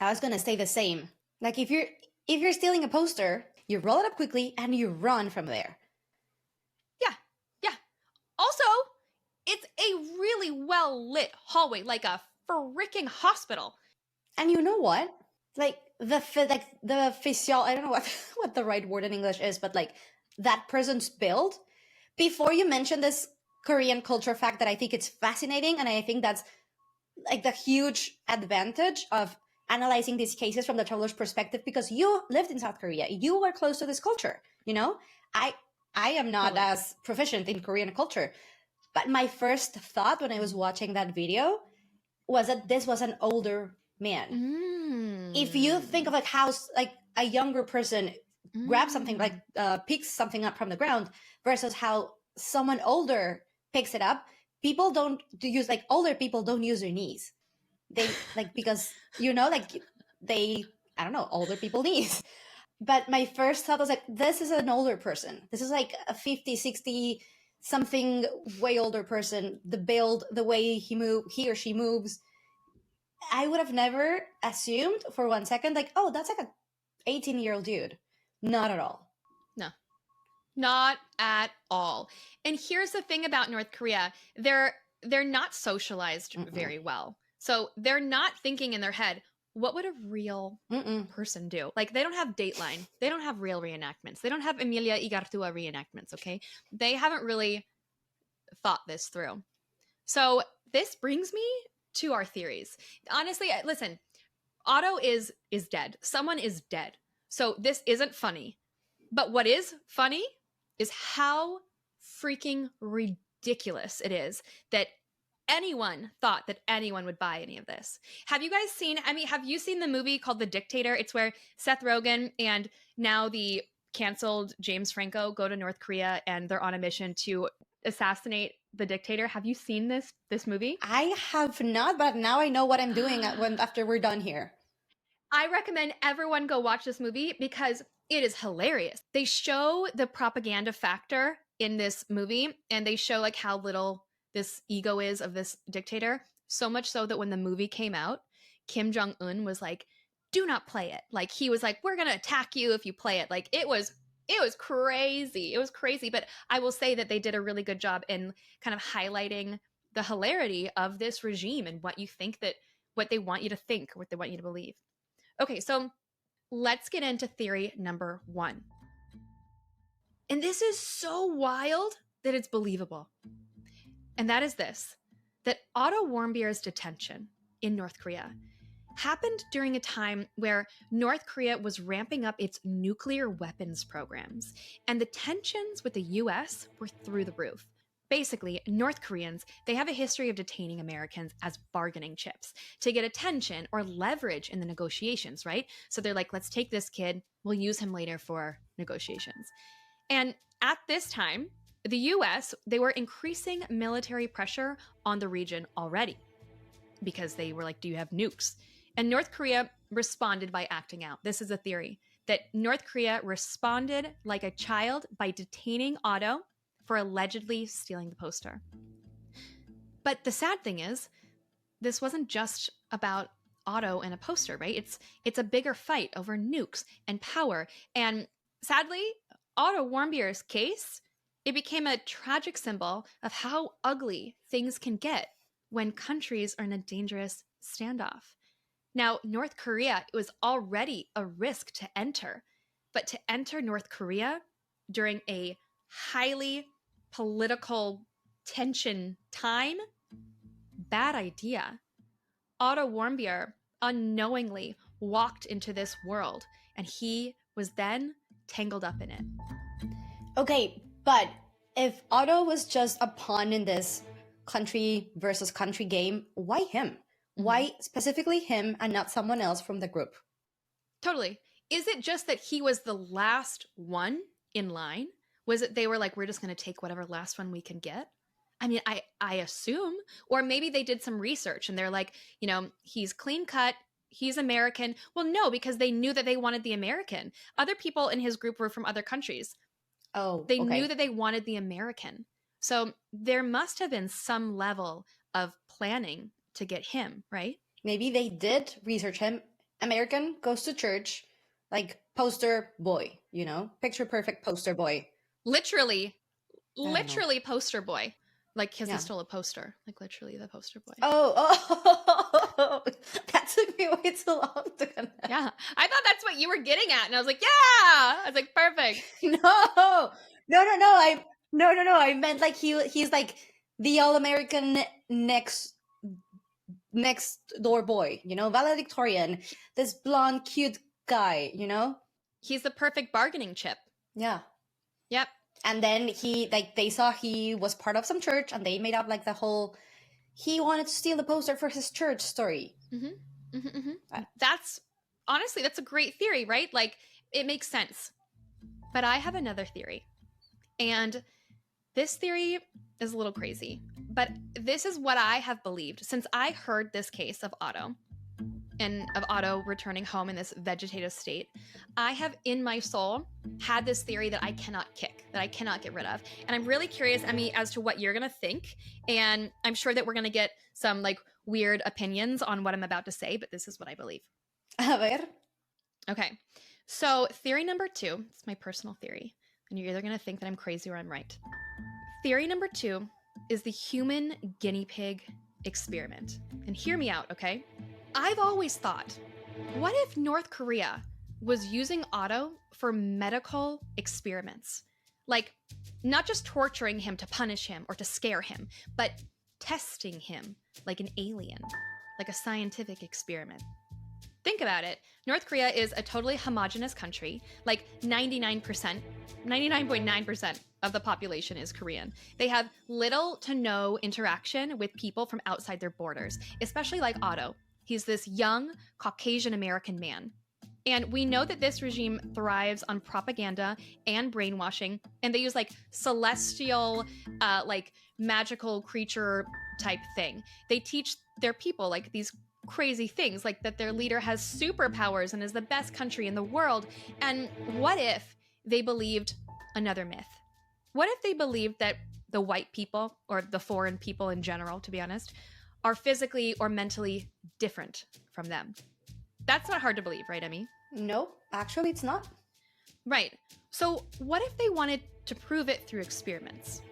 I was gonna say the same. Like if you're stealing a poster, you roll it up quickly and you run from there. Yeah. Also, it's a really well lit hallway, like a freaking hospital. And you know what? Like the physiol, I don't know what the right word in English is, but like that person's build. Before you mention this Korean culture fact that I think it's fascinating, and I think that's like the huge advantage of analyzing these cases from the traveler's perspective, because you lived in South Korea, you were close to this culture, you know? I am not as proficient in Korean culture, but my first thought when I was watching that video was that this was an older man. If you think of like how like a younger person grabs something, like picks something up from the ground, versus how someone older picks it up, people don't use, like, older people don't use their knees. They like, because like they, I don't know, older people knees. But my first thought was like, this is an older person. This is like a 50, 60 something way older person. The build, the way he or she moves. I would have never assumed for 1 second, like, oh, that's like a 18-year-old dude. Not at all. No, not at all. And here's the thing about North Korea. They're not socialized very well. So they're not thinking in their head, what would a real person do? Like, they don't have Dateline. They don't have real reenactments. They don't have Emilia Igartua reenactments, okay? They haven't really thought this through. So this brings me to our theories. Honestly, listen, Otto is dead. Someone is dead. So this isn't funny. But what is funny is how freaking ridiculous it is that anyone thought that anyone would buy any of this. Have you guys seen, have you seen the movie called The Dictator? It's where Seth Rogen and now the canceled James Franco go to North Korea and they're on a mission to assassinate the dictator. Have you seen this movie? I have not, but now I know what I'm doing after we're done here. I recommend everyone go watch this movie because it is hilarious. They show the propaganda factor in this movie, and they show like how little this ego is of this dictator. So much so that when the movie came out, Kim Jong-un was like, do not play it. Like, he was like, we're going to attack you if you play it. Like, it was crazy. It was crazy. But I will say that they did a really good job in kind of highlighting the hilarity of this regime and what they want you to think, what they want you to believe. Okay, so let's get into theory number 1. And this is so wild that it's believable. And that is this, that Otto Warmbier's detention in North Korea happened during a time where North Korea was ramping up its nuclear weapons programs, and the tensions with the US were through the roof. Basically, North Koreans, they have a history of detaining Americans as bargaining chips to get attention or leverage in the negotiations, right? So they're like, let's take this kid, we'll use him later for negotiations. And at this time, the US, they were increasing military pressure on the region already because they were like, do you have nukes? And North Korea responded by acting out. This is a theory that North Korea responded like a child by detaining Otto for allegedly stealing the poster. But the sad thing is, this wasn't just about Otto and a poster, right? It's a bigger fight over nukes and power. And sadly, Otto Warmbier's case, it became a tragic symbol of how ugly things can get when countries are in a dangerous standoff. Now, North Korea, it was already a risk to enter, but to enter North Korea during a highly political tension time, bad idea. Otto Warmbier unknowingly walked into this world, and he was then tangled up in it. Okay, but if Otto was just a pawn in this country versus country game, why him? Why specifically him and not someone else from the group? Totally. Is it just that he was the last one in line? Was it they were like, we're just going to take whatever last one we can get? I mean, I assume. Or maybe they did some research and they're like, he's clean cut, he's American. Well, no, because they knew that they wanted the American. Other people in his group were from other countries. Oh, they knew that they wanted the American. So there must have been some level of planning to get him, right? Maybe they did research him. American, goes to church, like poster boy, picture perfect poster boy. Literally poster boy. Like, because he stole a poster. Like, literally the poster boy. Oh, that took me way too long to connect. Yeah, I thought that's what you were getting at. And I was like, yeah! I was like, perfect. No. I meant like he's like the all-American next door boy, valedictorian, this blonde, cute guy, He's the perfect bargaining chip. Yeah. Yep. And then they saw he was part of some church and they made up like the whole, he wanted to steal the poster for his church story. That's honestly, that's a great theory, right? Like, it makes sense. But I have another theory. And this theory is a little crazy. But this is what I have believed since I heard this case of Otto and of Otto returning home in this vegetative state. I have in my soul had this theory that I cannot kick, that I cannot get rid of. And I'm really curious, Emmy, as to what you're going to think. And I'm sure that we're going to get some like weird opinions on what I'm about to say, but this is what I believe. A ver. Okay. So theory number 2, it's my personal theory. And you're either going to think that I'm crazy or I'm right. Theory number 2 is the human guinea pig experiment. And hear me out, okay? I've always thought, what if North Korea was using Otto for medical experiments? Like, not just torturing him to punish him or to scare him, but testing him like an alien, like a scientific experiment. Think about it. North Korea is a totally homogenous country. Like 99.9% of the population is Korean. They have little to no interaction with people from outside their borders, especially like Otto. He's this young Caucasian American man. And we know that this regime thrives on propaganda and brainwashing, and they use like celestial, like magical creature type thing. They teach their people like these crazy things, like that their leader has superpowers and is the best country in the world. And what if they believed another myth? What if they believed that the white people, or the foreign people in general, to be honest, are physically or mentally different from them? That's not hard to believe, right, Emmy? No, actually it's not. Right. So what if they wanted to prove it through experiments?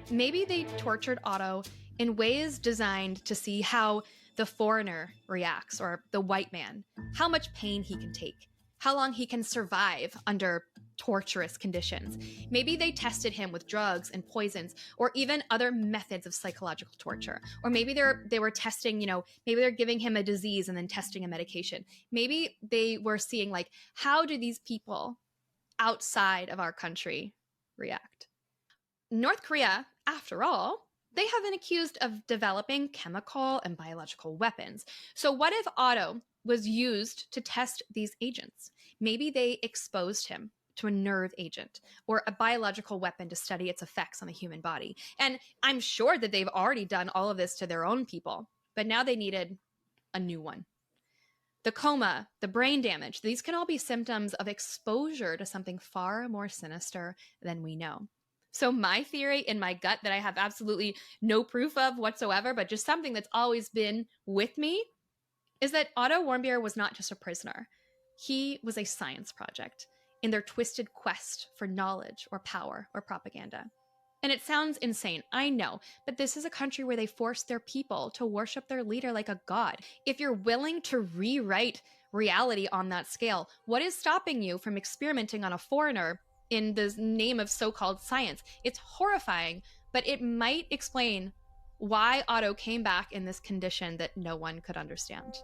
Maybe they tortured Otto in ways designed to see how the foreigner reacts, or the white man, how much pain he can take, how long he can survive under torturous conditions. Maybe they tested him with drugs and poisons, or even other methods of psychological torture. Or maybe they were testing, maybe they're giving him a disease and then testing a medication. Maybe they were seeing like, how do these people outside of our country react? North Korea, after all, they have been accused of developing chemical and biological weapons. So what if Otto was used to test these agents? Maybe they exposed him to a nerve agent or a biological weapon to study its effects on the human body. And I'm sure that they've already done all of this to their own people, but now they needed a new one. The coma, the brain damage, these can all be symptoms of exposure to something far more sinister than we know. So my theory in my gut that I have absolutely no proof of whatsoever, but just something that's always been with me, is that Otto Warmbier was not just a prisoner. He was a science project in their twisted quest for knowledge or power or propaganda. And it sounds insane, I know, but this is a country where they force their people to worship their leader like a god. If you're willing to rewrite reality on that scale, what is stopping you from experimenting on a foreigner in the name of so-called science? It's horrifying, but it might explain why Otto came back in this condition that no one could understand.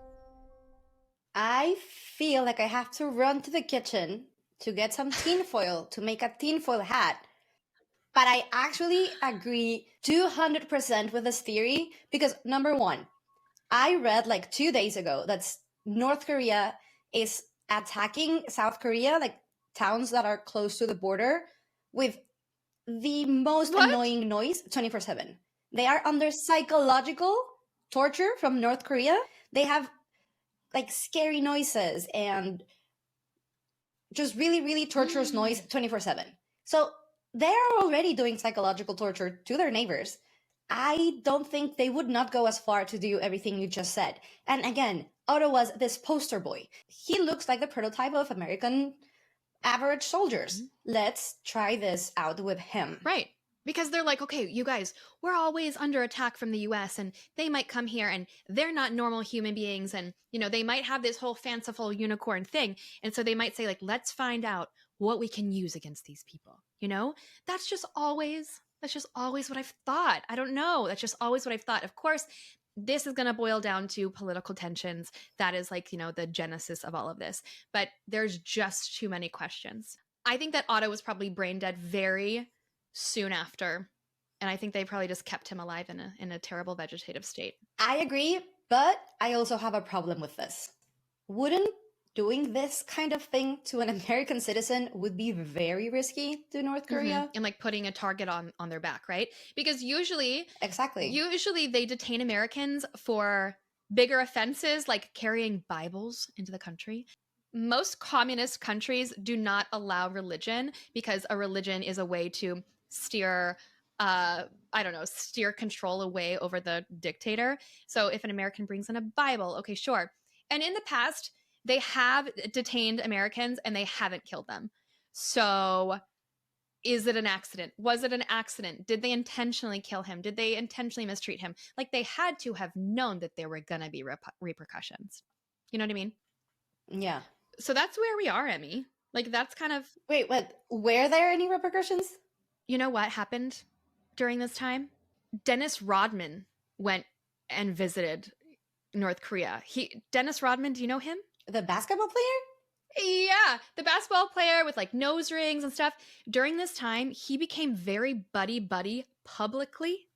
I feel like I have to run to the kitchen to get some tinfoil to make a tinfoil hat. But I actually agree 200% with this theory because, number one, I read like 2 days ago that North Korea is attacking South Korea, like towns that are close to the border, with the most annoying noise 24/7. They are under psychological torture from North Korea. They have like scary noises and just really, really torturous noise 24/7. So they're already doing psychological torture to their neighbors. I don't think they would not go as far to do everything you just said. And again, Otto was this poster boy. He looks like the prototype of American average soldiers. Let's try this out with him. Right. Because they're like, okay, you guys, we're always under attack from the US and they might come here and they're not normal human beings. And, they might have this whole fanciful unicorn thing. And so they might say like, let's find out what we can use against these people. That's just always what I've thought. I don't know. That's just always what I've thought. Of course, this is going to boil down to political tensions. That is like, the genesis of all of this. But there's just too many questions. I think that Otto was probably brain dead very soon after And I think they probably just kept him alive in a terrible vegetative state. I agree, but I also have a problem with this. Wouldn't doing this kind of thing to an American citizen would be very risky to North Korea? And like putting a target on their back, right? Because usually they detain Americans for bigger offenses like carrying Bibles into the country. Most communist countries do not allow religion because a religion is a way to steer control away over the dictator. So if an American brings in a Bible, okay, sure. And in the past, they have detained Americans and they haven't killed them. So is it an accident? Was it an accident? Did they intentionally kill him? Did they intentionally mistreat him? Like, they had to have known that there were going to be repercussions. You know what I mean? Yeah. So that's where we are, Emmy. Like, that's kind of... Wait, were there any repercussions? You know what happened during this time? Dennis Rodman went and visited North Korea. Dennis Rodman, do you know him? The basketball player? Yeah, the basketball player with like nose rings and stuff. During this time, he became very buddy publicly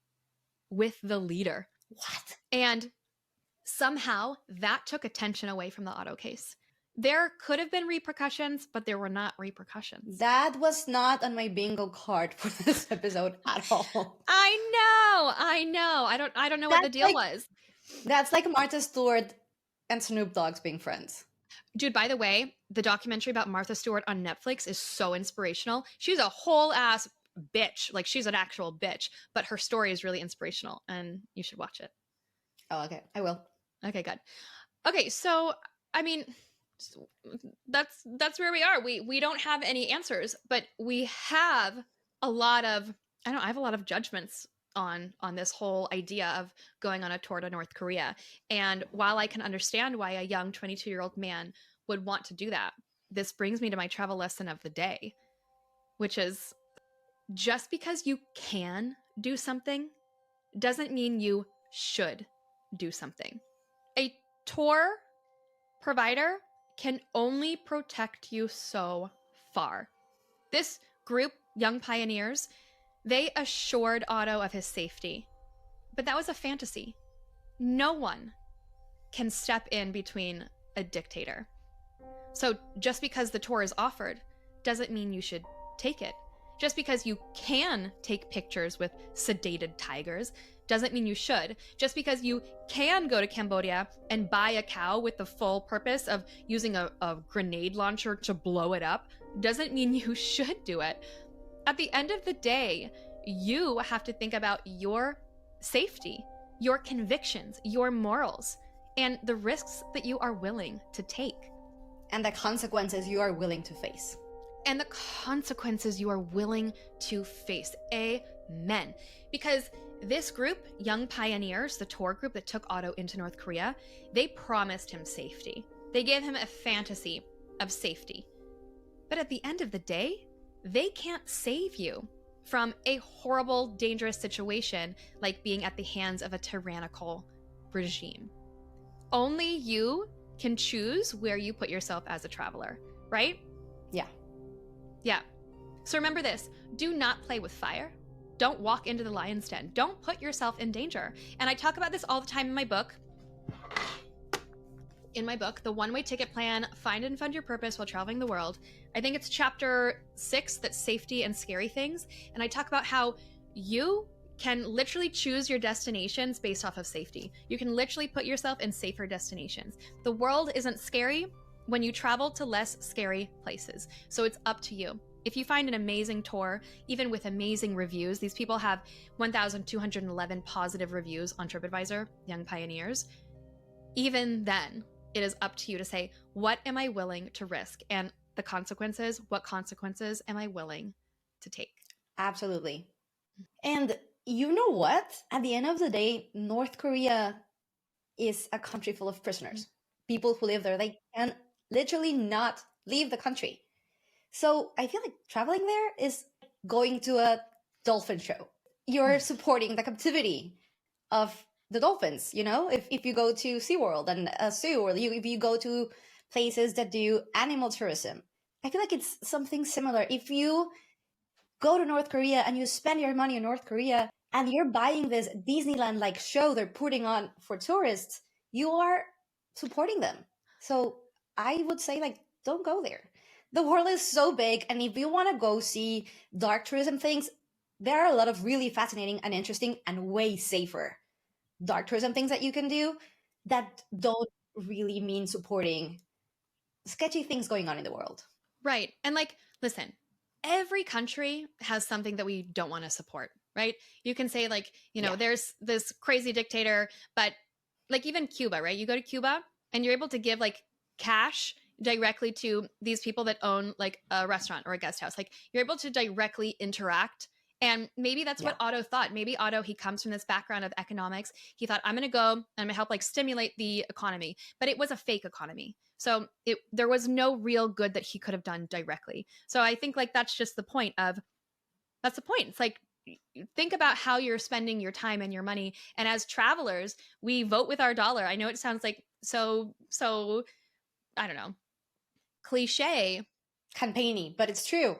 with the leader. What? And somehow that took attention away from the Otto case. There could have been repercussions, but there were not repercussions. That was not on my bingo card for this episode at all. I know. I don't know what the deal was. That's like Martha Stewart and Snoop Dogg's being friends. Dude, by the way, the documentary about Martha Stewart on Netflix is so inspirational. She's a whole ass bitch. Like, she's an actual bitch, but her story is really inspirational and you should watch it. Oh, okay. I will. Okay, good. Okay, so, I mean, that's where we are. We don't have any answers, but we have a lot of, I have a lot of judgments on this whole idea of going on a tour to North Korea. And while I can understand why a young 22-year-old man would want to do that, this brings me to my travel lesson of the day, which is just because you can do something doesn't mean you should do something. A tour provider can only protect you so far. This group, Young Pioneers, they assured Otto of his safety. But that was a fantasy. No one can step in between a dictator. So just because the tour is offered doesn't mean you should take it. Just because you can take pictures with sedated tigers doesn't mean you should. Just because you can go to Cambodia and buy a cow with the full purpose of using a grenade launcher to blow it up doesn't mean you should do it. At the end of the day, you have to think about your safety, your convictions, your morals, and the risks that you are willing to take. And the consequences you are willing to face. And the consequences you are willing to face. Amen. Because this group, Young Pioneers, the tour group that took Otto into North Korea, they promised him safety. They gave him a fantasy of safety. But at the end of the day, they can't save you from a horrible, dangerous situation like being at the hands of a tyrannical regime. Only you can choose where you put yourself as a traveler, right? Yeah. So remember this, do not play with fire. Don't walk into the lion's den. Don't put yourself in danger. And I talk about this all the time in my book. The One-Way Ticket Plan, Find and Fund Your Purpose While Traveling the World. I think it's chapter 6, that's safety and scary things. And I talk about how you can literally choose your destinations based off of safety. You can literally put yourself in safer destinations. The world isn't scary when you travel to less scary places. So it's up to you. If you find an amazing tour, even with amazing reviews, these people have 1,211 positive reviews on TripAdvisor, Young Pioneers. Even then, it is up to you to say, what am I willing to risk? And the consequences, what consequences am I willing to take? Absolutely. And you know what? At the end of the day, North Korea is a country full of prisoners. People who live there, they can literally not leave the country. So I feel like traveling there is going to a dolphin show. You're supporting the captivity of the dolphins, you know? If you go to SeaWorld and a zoo, or if you go to places that do animal tourism, I feel like it's something similar. If you go to North Korea and you spend your money in North Korea, and you're buying this Disneyland like show they're putting on for tourists, you are supporting them. So I would say, like, don't go there. The world is so big, and if you want to go see dark tourism things, there are a lot of really fascinating and interesting and way safer dark tourism things that you can do that don't really mean supporting sketchy things going on in the world. Right. And like, listen, every country has something that we don't want to support, right? You can say like, there's this crazy dictator, but like even Cuba, right? You go to Cuba and you're able to give like cash directly to these people that own like a restaurant or a guest house. Like you're able to directly interact. And maybe that's what Otto thought. Maybe Otto, he comes from this background of economics. He thought, I'm going to go and I'm going to help like stimulate the economy. But it was a fake economy. So there was no real good that he could have done directly. So I think like that's just the point. It's like, think about how you're spending your time and your money. And as travelers, we vote with our dollar. I know it sounds like so I don't know, cliche, campaigny, but it's true.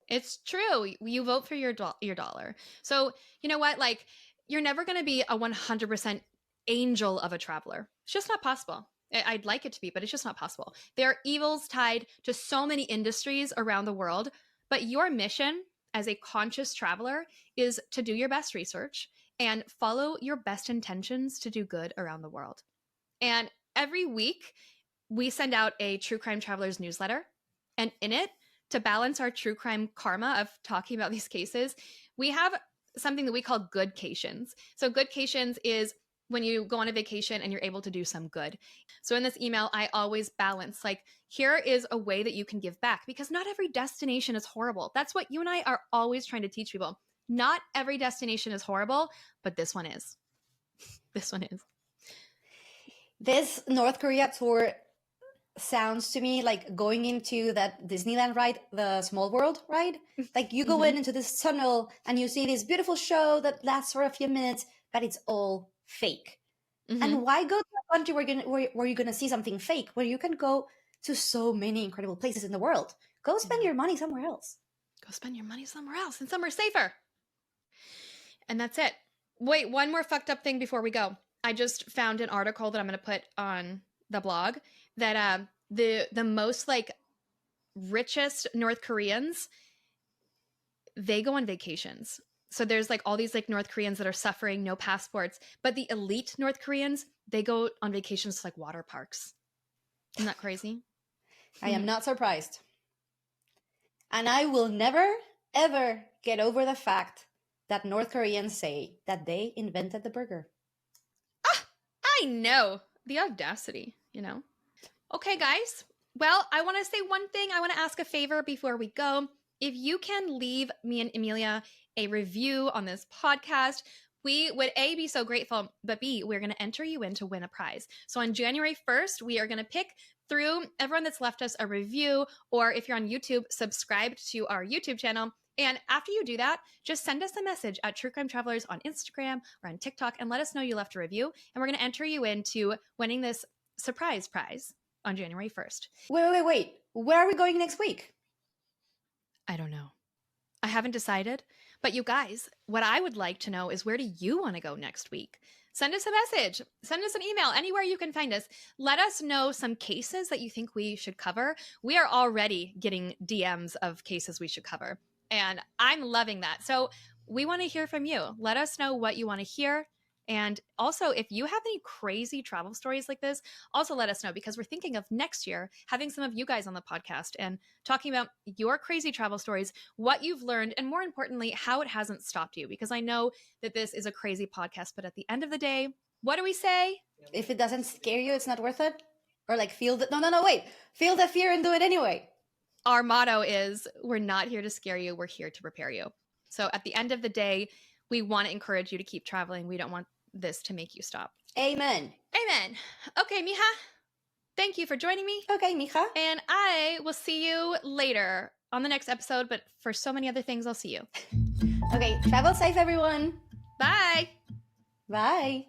It's true. You vote for your dollar. So you know what? Like you're never going to be a 100% angel of a traveler. It's just not possible. I'd like it to be, but it's just not possible. There are evils tied to so many industries around the world, but your mission as a conscious traveler is to do your best research and follow your best intentions to do good around the world. And every week we send out a True Crime Travelers newsletter, and in it, to balance our true crime karma of talking about these cases, we have something that we call goodcations. So goodcations is when you go on a vacation and you're able to do some good. So in this email, I always balance, like, here is a way that you can give back, because not every destination is horrible. That's what you and I are always trying to teach people. Not every destination is horrible, but this one is. This one is. This North Korea tour sounds to me like going into that Disneyland ride, the Small World ride. Like you go into this tunnel and you see this beautiful show that lasts for a few minutes, but it's all fake. And why go to a country where you're gonna see something fake, where you can go to so many incredible places in the world? Go spend your money somewhere else. Go spend your money somewhere else and somewhere safer. And that's it. Wait, one more fucked up thing before we go. I just found an article that I'm going to put on the blog that the most like richest North Koreans, they go on vacations. So there's like all these like North Koreans that are suffering, no passports, but the elite North Koreans, they go on vacations to like water parks. Isn't that crazy? I am not surprised. And I will never, ever get over the fact that North Koreans say that they invented the burger. I know. The audacity, Okay, guys. Well, I want to say one thing. I want to ask a favor before we go. If you can leave me and Emilia a review on this podcast, we would A, be so grateful, but B, we're going to enter you in to win a prize. So on January 1st, we are going to pick through everyone that's left us a review, or if you're on YouTube, subscribe to our YouTube channel. And after you do that, just send us a message at True Crime Travelers on Instagram or on TikTok and let us know you left a review. And we're going to enter you into winning this surprise prize on January 1st. Wait. Where are we going next week? I don't know. I haven't decided. But you guys, what I would like to know is, where do you want to go next week? Send us a message. Send us an email. Anywhere you can find us. Let us know some cases that you think we should cover. We are already getting DMs of cases we should cover. And I'm loving that. So we want to hear from you. Let us know what you want to hear. And also, if you have any crazy travel stories like this, also let us know, because we're thinking of next year having some of you guys on the podcast and talking about your crazy travel stories, what you've learned, and more importantly, how it hasn't stopped you. Because I know that this is a crazy podcast, but at the end of the day, what do we say? If it doesn't scare you, it's not worth it? Or like feel the fear and do it anyway. Our motto is, we're not here to scare you, we're here to prepare you. So at the end of the day, we want to encourage you to keep traveling. We don't want this to make you stop. Amen. Amen. Okay, mija. Thank you for joining me. Okay, mija. And I will see you later on the next episode, but for so many other things, I'll see you. Okay, travel safe, everyone. Bye. Bye.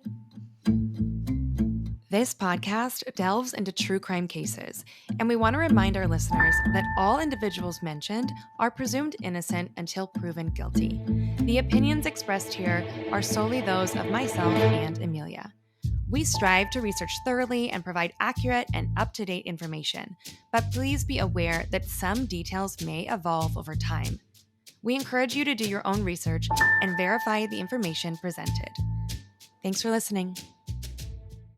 This podcast delves into true crime cases, and we want to remind our listeners that all individuals mentioned are presumed innocent until proven guilty. The opinions expressed here are solely those of myself and Amelia. We strive to research thoroughly and provide accurate and up-to-date information, but please be aware that some details may evolve over time. We encourage you to do your own research and verify the information presented. Thanks for listening.